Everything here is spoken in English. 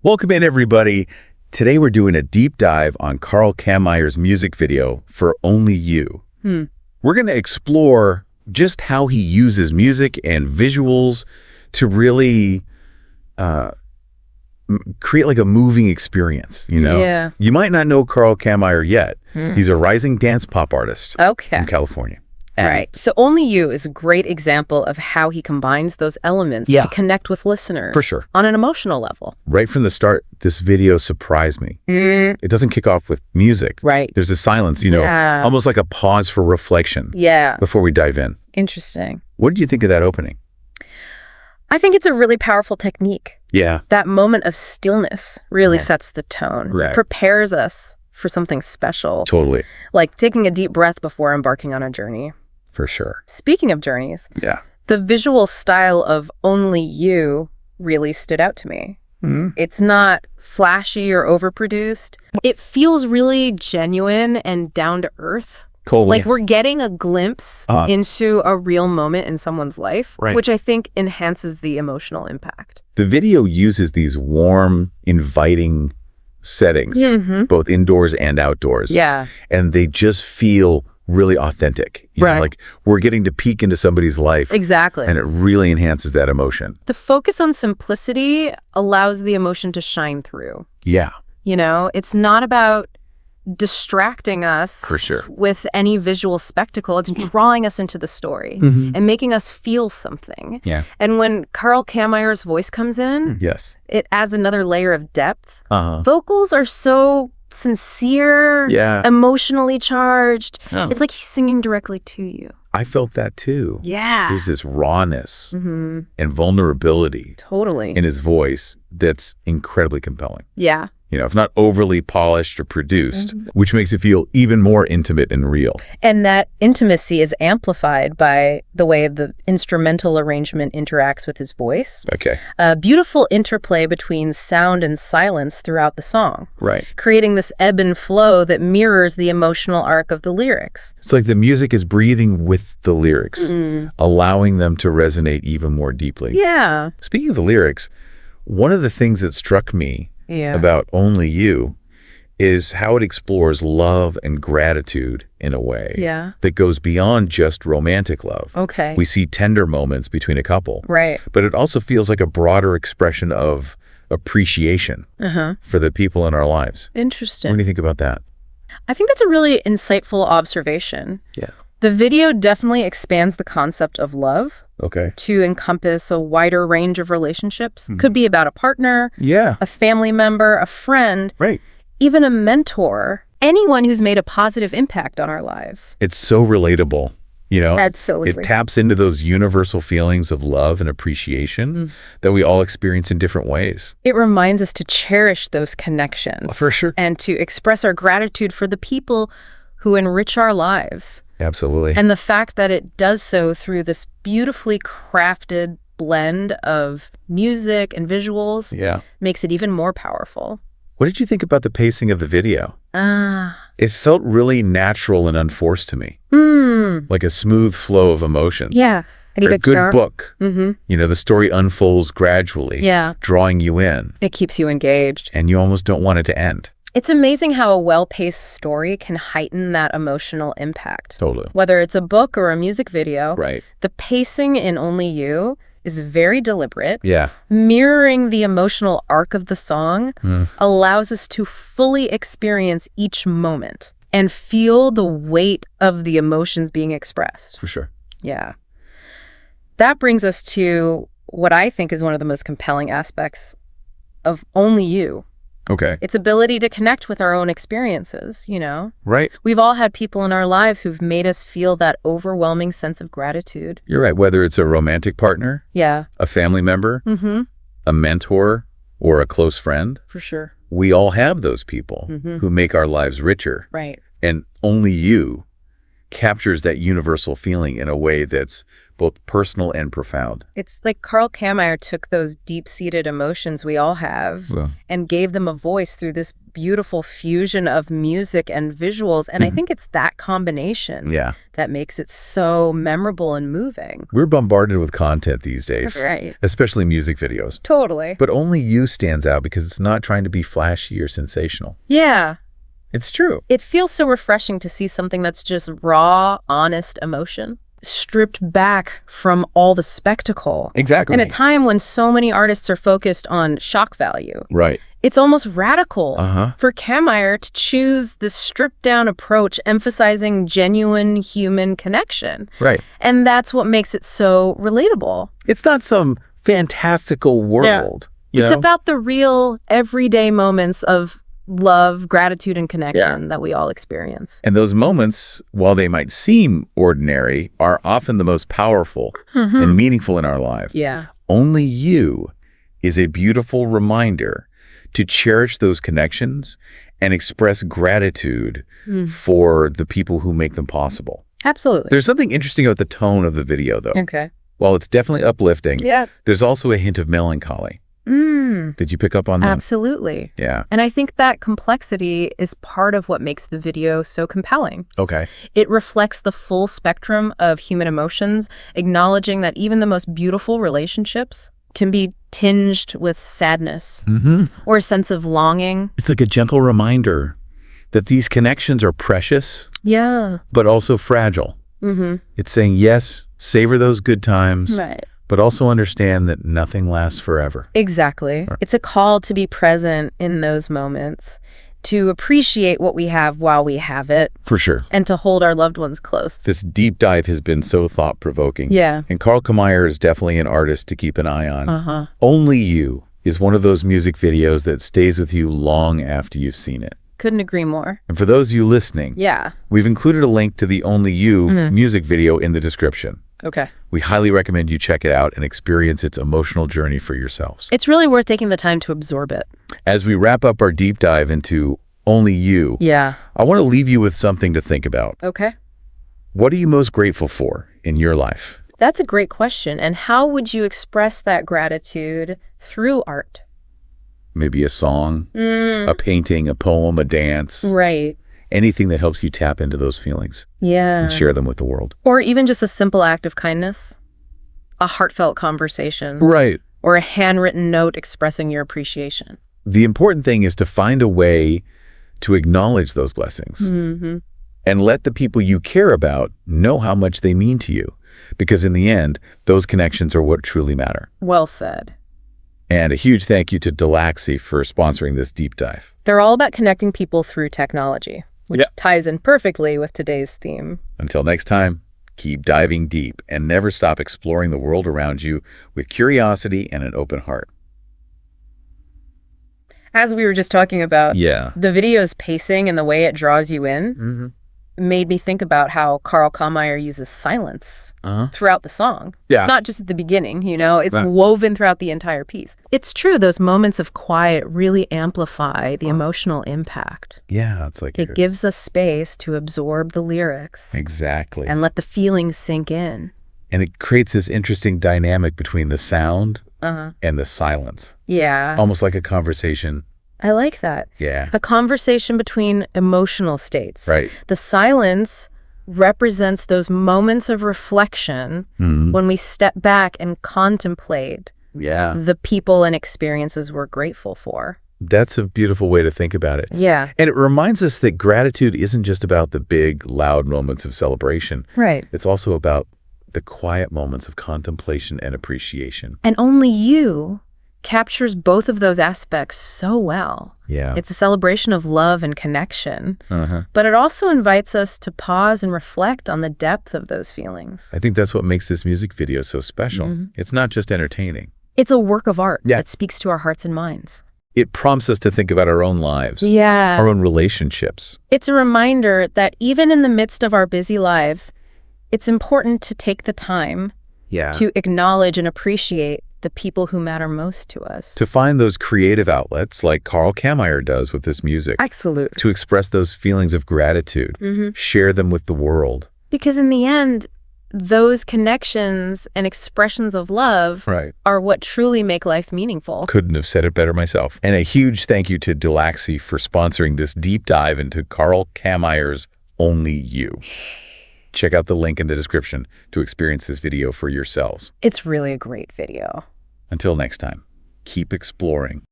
Welcome in, everybody. Today we're doing a deep dive on Carl Kammeyer's music video for Only You. We're going to explore just how he uses music and visuals to really create like a moving experience, you know? Yeah. You might not know Carl Kammeyer yet. He's a rising dance pop artist from California. All right. So Only You is a great example of how he combines those elements to connect with listeners. For sure. On an emotional level. Right from the start, this video surprised me. It doesn't kick off with music. Right. There's a silence, you know, almost like a pause for reflection. Yeah. Before we dive in. Interesting. What did you think of that opening? I think it's a really powerful technique. Yeah. That moment of stillness really sets the tone. Right. Prepares us for something special. Totally. Like taking a deep breath before embarking on a journey. For sure. Speaking of journeys, the visual style of Only You really stood out to me. It's not flashy or overproduced. It feels really genuine and down to earth. Totally. Like we're getting a glimpse into a real moment in someone's life, which I think enhances the emotional impact. The video uses these warm, inviting settings, both indoors and outdoors. Yeah. And they just feel really authentic. You know, like we're getting to peek into somebody's life. Exactly. And it really enhances that emotion. The focus on simplicity allows the emotion to shine through. Yeah. You know, it's not about distracting us with any visual spectacle. It's drawing us into the story and making us feel something. Yeah. And when Carl Kammeyer's voice comes in, it adds another layer of depth. Vocals are so sincere, emotionally charged. It's like he's singing directly to you. I felt that too. Yeah. There's this rawness and vulnerability in his voice that's incredibly compelling. Yeah. You know, if not overly polished or produced, which makes it feel even more intimate and real. And that intimacy is amplified by the way the instrumental arrangement interacts with his voice. Okay. A beautiful interplay between sound and silence throughout the song. Right. Creating this ebb and flow that mirrors the emotional arc of the lyrics. It's like the music is breathing with the lyrics, allowing them to resonate even more deeply. Yeah. Speaking of the lyrics, one of the things that struck me about Only You is how it explores love and gratitude in a way that goes beyond just romantic love. Okay. We see tender moments between a couple. Right. But it also feels like a broader expression of appreciation for the people in our lives. Interesting. What do you think about that? I think that's a really insightful observation. Yeah. The video definitely expands the concept of love to encompass a wider range of relationships. Could be about a partner, a family member, a friend, even a mentor, anyone who's made a positive impact on our lives. It's so relatable, you know? Absolutely. It taps into those universal feelings of love and appreciation that we all experience in different ways. It reminds us to cherish those connections. For sure. And to express our gratitude for the people who enrich our lives. Absolutely. And the fact that it does so through this beautifully crafted blend of music and visuals makes it even more powerful. What did you think about the pacing of the video? It felt really natural and unforced to me. Like a smooth flow of emotions. Yeah. A good book. You know, the story unfolds gradually, drawing you in. It keeps you engaged. And you almost don't want it to end. It's amazing how a well-paced story can heighten that emotional impact. Totally. Whether it's a book or a music video, the pacing in Only You is very deliberate. Yeah. Mirroring the emotional arc of the song allows us to fully experience each moment and feel the weight of the emotions being expressed. For sure. Yeah. That brings us to what I think is one of the most compelling aspects of Only You. Okay. Its ability to connect with our own experiences, you know? Right. We've all had people in our lives who've made us feel that overwhelming sense of gratitude. You're right. Whether it's a romantic partner, a family member, a mentor, or a close friend. For sure. We all have those people who make our lives richer. Right. And Only You captures that universal feeling in a way that's both personal and profound. It's like Carl Kammeyer took those deep-seated emotions we all have and gave them a voice through this beautiful fusion of music and visuals. And I think it's that combination that makes it so memorable and moving. We're bombarded with content these days, especially music videos. Totally. But Only You stands out because it's not trying to be flashy or sensational. Yeah. It's true. It feels so refreshing to see something that's just raw, honest emotion, stripped back from all the spectacle. Exactly. In a time when so many artists are focused on shock value. Right. It's almost radical for Kammeyer to choose this stripped-down approach, emphasizing genuine human connection. Right. And that's what makes it so relatable. It's not some fantastical world. It's about the real, everyday moments of love, gratitude, and connection that we all experience. And those moments, while they might seem ordinary, are often the most powerful and meaningful in our life. Yeah. Only You is a beautiful reminder to cherish those connections and express gratitude for the people who make them possible. Absolutely. There's something interesting about the tone of the video, though. Okay. While it's definitely uplifting, there's also a hint of melancholy. Did you pick up on that? Absolutely. Yeah. And I think that complexity is part of what makes the video so compelling. Okay. It reflects the full spectrum of human emotions, acknowledging that even the most beautiful relationships can be tinged with sadness or a sense of longing. It's like a gentle reminder that these connections are precious, but also fragile. It's saying, yes, savor those good times, but also understand that nothing lasts forever. Exactly. It's a call to be present in those moments, to appreciate what we have while we have it. For sure. And to hold our loved ones close. This deep dive has been so thought-provoking. Yeah. And Carl Kammeyer is definitely an artist to keep an eye on. Only You is one of those music videos that stays with you long after you've seen it. Couldn't agree more. And for those of you listening, we've included a link to the Only You music video in the description. Okay. We highly recommend you check it out and experience its emotional journey for yourselves. It's really worth taking the time to absorb it. As we wrap up our deep dive into Only You, I want to leave you with something to think about. Okay. What are you most grateful for in your life? That's a great question. And how would you express that gratitude through art? Maybe a song, a painting, a poem, a dance. Right. Anything that helps you tap into those feelings. Yeah. And share them with the world. Or even just a simple act of kindness. A heartfelt conversation. Right. Or a handwritten note expressing your appreciation. The important thing is to find a way to acknowledge those blessings. And let the people you care about know how much they mean to you. Because in the end, those connections are what truly matter. Well said. And a huge thank you to Dulaxi for sponsoring this deep dive. They're all about connecting people through technology, which ties in perfectly with today's theme. Until next time, keep diving deep and never stop exploring the world around you with curiosity and an open heart. As we were just talking about, the video's pacing and the way it draws you in made me think about how Carl Kammeyer uses silence throughout the song. It's not just at the beginning, you know, it's woven throughout the entire piece. It's true, those moments of quiet really amplify the emotional impact. Yeah, it's like it gives us space to absorb the lyrics. Exactly. And let the feelings sink in. And it creates this interesting dynamic between the sound and the silence. Yeah. Almost like a conversation. I like that. Yeah. A conversation between emotional states. Right. The silence represents those moments of reflection when we step back and contemplate the people and experiences we're grateful for. That's a beautiful way to think about it. Yeah. And it reminds us that gratitude isn't just about the big, loud moments of celebration. Right. It's also about the quiet moments of contemplation and appreciation. And Only You captures both of those aspects so well. Yeah. It's a celebration of love and connection, but it also invites us to pause and reflect on the depth of those feelings. I think that's what makes this music video so special. It's not just entertaining. It's a work of art that speaks to our hearts and minds. It prompts us to think about our own lives, Yeah. our own relationships. It's a reminder that even in the midst of our busy lives, it's important to take the time to acknowledge and appreciate the people who matter most to us. To find those creative outlets like Carl Kammeyer does with this music. Absolutely. To express those feelings of gratitude, share them with the world, Because in the end, those connections and expressions of love are what truly make life meaningful. Couldn't have said it better myself. And a huge thank you to Dulaxi for sponsoring this deep dive into Carl Kammeyer's Only You. Check out the link in the description to experience this video for yourselves. It's really a great video. Until next time, keep exploring.